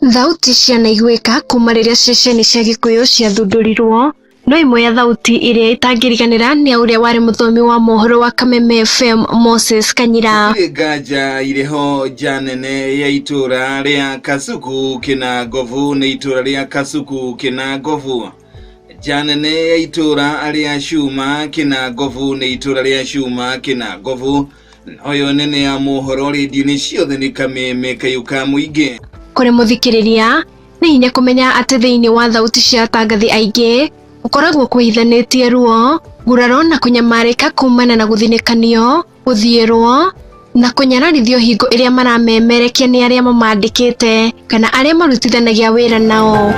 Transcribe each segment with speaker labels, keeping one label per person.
Speaker 1: Thauti cia naiguĩka kuma rĩrĩa ceceni cia Gĩkũyũ ciathundurirwo, no imwe ya thauti iria itangĩriganĩra nĩ ũrĩa warĩ mũthomi wa mohoro wa Kameme FM Moses Kanyira.
Speaker 2: Nganja ireho janene ya itura ria Kasuku Kinangovu na itura ria Kasuku Kinangovu. Janene ya itura aria Cuma Kinangovu na itura ria Cuma Kinangovu. Oyo nene ya mohoro radio-inĩ ciothe nĩ Kameme kayuka mũingĩ.
Speaker 1: Kũrĩ mũthikĩrĩria, nĩ hinya kũmenya atĩ thĩinĩ wa thauti cia atangathi aingĩ gũkoragwo kũhithanĩtie ruo, nguraro na kũnyamarĩka kumana na gũthinĩkanio, gũthiĩrwo na kũnyararithio hingo ĩrĩa maramemerekia nĩ arĩa mamandĩkĩte kana arĩa marutithanagia wĩra nao.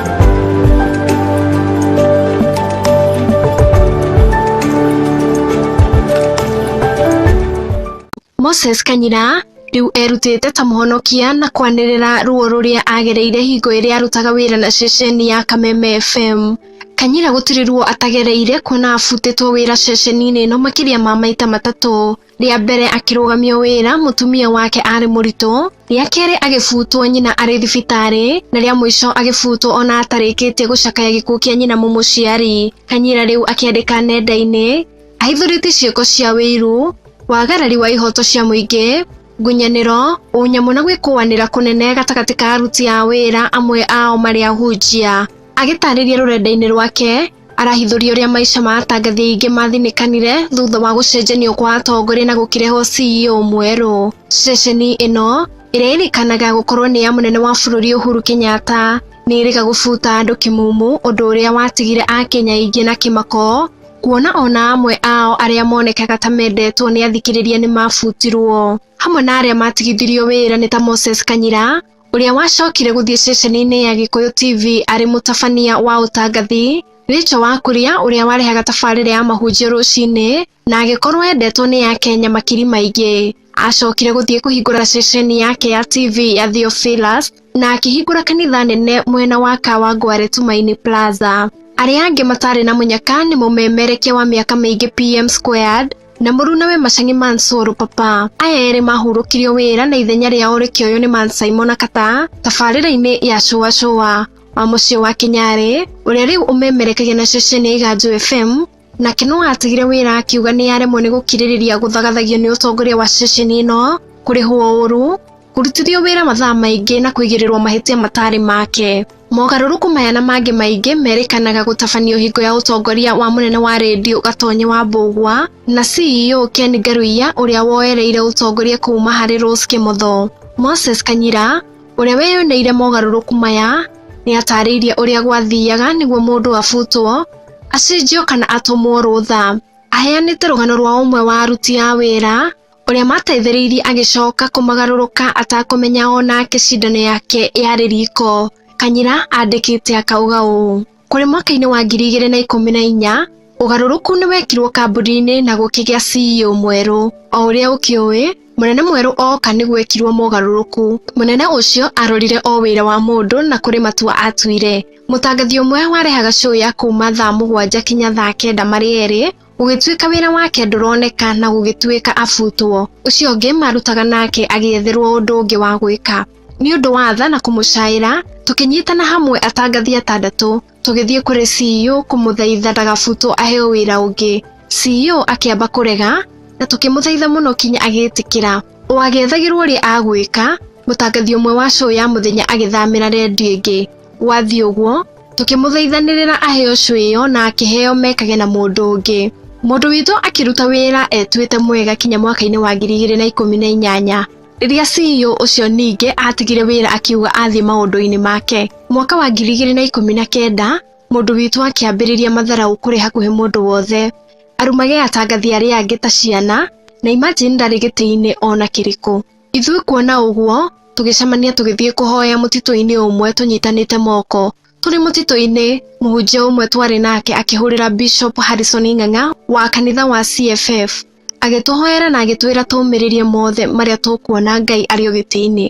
Speaker 1: Moses Kanyira rĩu erutĩte ta mũhonokia na kwanĩrĩra ruo rũrĩa agereire hingo ĩrĩa arutaga wĩra na ceceni ya Kameme FM. Kanyira gũtirĩ ruo atagereire kuona abutĩtwo wĩra ceceni-inĩ ĩno makĩria ma maita matatũ. Rĩa mbere akĩrũgamio wĩra mũtumia wake arĩ mũritũ, rĩa kerĩ agĩbutwo nyina arĩ thibitarĩ, na rĩa mũico agĩbutwo ona atarĩkĩtie gũcakaya gĩkuũ kĩa nyina mũmũciari. Kanyira rĩu akĩandĩka nenda-inĩ ahithũrĩtie ciĩko cia wĩiru, wagarari wa ihoto cia mũingĩ, ngunyanĩro, ũnyamũ na gwĩkũanĩra kũnene gatagatĩ ka aruti a wĩra amwe ao marĩ ahunjia. Agĩtarĩria rũrenda-inĩ rwake, arahithũria ũrĩa maica ma atangathi aingĩ mathinĩkanire thutha wa gũcenjanio kwa atongoria na gũkĩrehwo CEO mwerũ. Ceceni ĩno ĩrĩa ĩrĩkanaga gũkorwo nĩ ya mũnene wa bũrũri Uhuru Kenyatta nĩ ĩrĩga gũbuta andũ kĩmumu, ũndũ ũrĩa watigire Akenya aingĩ na kĩmako, kuona ona amwe ao arĩa monekaga ta mendetwo nĩ athikĩrĩria nĩ mabutirwo. Hamwe na arĩa matigithirio wĩra nĩ ta Moses Kanyira, ũrĩa wacokire gũthiĩ ceceni-inĩ ya Gĩkũyũ TV arĩ mũtabania wa ũtangathi, Rachel Wakũria ũrĩa warehaga tabarĩra ya mahunjio rũcinĩ na agĩkorwo endetwo nĩ Akenya makiri maingĩ. Acokire gũthiĩ kũhingũra ceceni yake ya TV ya Theophilus na akĩhingũra kanitha nene mwena wa Kawangware Tumaini Plaza. Arĩa angĩ matarĩ na mũnyaka nĩ mũmemerekia wa mĩaka mĩingĩ PM Squared na mũrunawe Macang'i Mansoro Papa. Aya erĩ mahurũkirio wĩra na ithenya rĩao rĩkĩoywo nĩ Man Simon Kata tabarĩra-inĩ ya Showa Showa wa mũciĩ wa Kenyarĩ, ũrĩa rĩu ũmemerekagia na ceceni ya Iganjo FM, nake no atigire wĩra akiuga nĩ aremwo nĩ gũkirĩrĩria gũthagathagio nĩ ũtongoria wa ceceni ĩno, kũrĩhwo ũru, kũrutithio wĩra mathaa maingĩ na kũigĩrĩrwo mahĩtia matarĩ make. Mogarũrũku maya na mangĩ maingĩ merĩkanaga gũtabanio hingo ya ũtongoria wa mũnene wa redio Gatonye wa Mbũgua na CEO Ken Ngaruiya ũrĩa woereire ũtongoria kuma harĩ Rose Kĩmotho. Moses Kanyira ũrĩa weyoneire mogarũrũku maya nĩ atarĩirie ũrĩa gwathiaga nĩguo mũndũ abutwo, acenjio kana atũmwo rũtha. Aheanĩte rũgano rwa ũmwe wa aruti a wĩra ũrĩa mateithĩrĩirie agĩcoka kũmagarũrũka atakũmenya onake cindano yake yarĩ riko. Kanyira andĩkĩte akauga ũũ: kũrĩ mwaka-inĩ wa 2014 ũgarũrũku nĩ wekirwo kambuni-inĩ na gũkĩgĩa CEO mwerũ. O ũrĩa ũkĩũĩ, mũnene mwerũ oka nĩ gwekirwo mogarũrũku. Mũnene ũcio arorire o wĩra wa mũndũ na kũrĩ matua atuire. Mũtangathi ũmwe warehaga show ya kuma thaa 7 kinya thaa 9 marĩ erĩ, gũgĩtuĩka wĩra wake ndũroneka na gũgĩtuĩka abutwo. Ũcio ũngĩ marutaga nake agĩetherwo ũndũ ũngĩ wa gwĩka. Nĩ ũndũ wa tha na kũmũcaĩra, tũkĩnyitana hamwe atangathi 6 tũgĩthiĩ kũrĩ CEO kũmũthaitha ndagabutwo aheo wĩra ũngĩ. CEO akĩamba kũrega na tũkĩmũthaitha mũno kinya agĩtĩkĩra. O agĩethagĩrwo ũrĩa agwĩka, mũtangathi ũmwe wa show ya mũthenya agĩthamĩra redio ĩngĩ. Gwathiĩ ũguo, tũkĩmũthaithanĩrĩra aheo show ĩyo na akĩheo mekage na mũndũ ũngĩ. Mũndũ witũ akĩruta wĩra etuĩte mwega kinya mwaka-inĩ wa 2018. Rĩrĩa CEO ũcio ningĩ atigire wĩra akiuga athiĩ maũndũ-inĩ make. Mwaka wa 2019, mũndũ witũ akĩambĩrĩria matharaũ kũrĩ hakuhĩ mũndũ wothe. Arumage atangathi arĩa angĩ ta ciana na imagine ndarĩ gĩtĩ-inĩ ona kĩrĩkũ. Ithuĩ kuona ũguo, tũgĩcemania tũgĩthiĩ kũhoya mũtitũ-inĩ ũmwe tũnyitanĩte moko. Tũrĩ mũtitũ-inĩ, mũhunjia ũmwe twarĩ nake akĩhũrĩra Bishop Harrison Ng'ang'a wa kanitha wa CFF. Agĩtũhoera na agĩtwĩra tũmĩrĩrie mothe marĩa tũkuona Ngai arĩ o gĩtĩ-inĩ.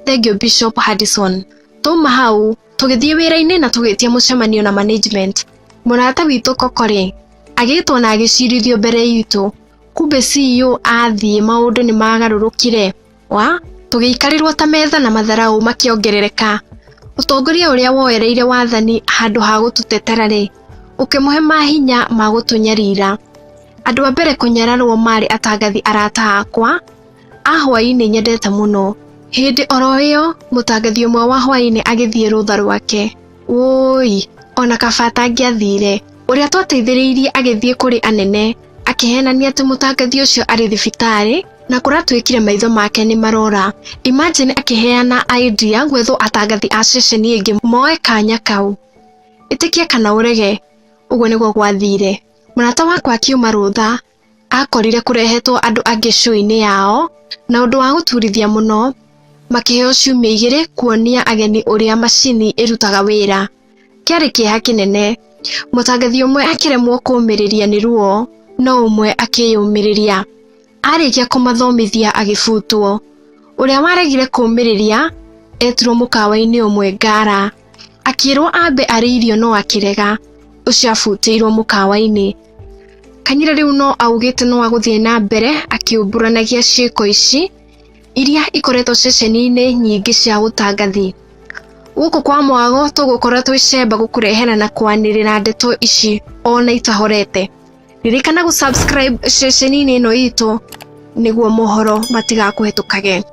Speaker 1: Thengiũ Bishop Harrison. Tuma hau, tũgĩthiĩ wĩra-inĩ na tũgĩtia mũcemanio na management. Mũrata witũ Kokore agĩtwo na agĩcirithio mbere itũ. Kumbe CEO athiĩ maũndũ nĩ magarũrũkire. Tũgĩikarĩrwo ta metha na matharaũ makĩongerereka. Utongoria uria woereire wathani handu ha gututetera ri ukimuhe mahinya ma gutunyarira. Andu a mbere kunyararwo mari atangathi arata akwa a hwaini nyendete muno. Hindi oro iyo mutangathi umwe wa hwaini agithie rutha rwake. Woi, ona kabata angiathire. Uria twateithiriirie agithie kuri anene akihenania ati mutangathi ucio ari thibitari na kuratwikire maitho make ni marora. Imagine akiheana idea gwetho atangathi a ceceni ingi moe kanya kau. Itikia kana urege, uguo niguo gwathire. Murata wakwa akiuma rutha akorire kurehetwo andu angi show-ini yao na undu wa guturithia muno makiheo ciumia 2 kuonia ageni uria macini irutaga wira. Kiari kieha kinene, mutangathi umwe akiremwo kumiriria ni ruo no umwe akiyumiriria. Arikia kumathomithia agifutwo. Uria waregire kumiriria etirwo mukawa-ini umwe Ngara. Akirwo ambe ari irio no akirega. Ucio afutirwo mukawa-ini. Kanyira riu no augite no aguthie na mbere akiumburanagia ciiko ici iria ikoretwo ceceni-ini nyingi cia gutangathi. Guku kwa mwago tugukora twicemba gukurehera na kwanirira ndeto ici ona itahorete. Ririkana gusubscribe ceceni-ini ino itu niguo mohoro matigakuhetukage.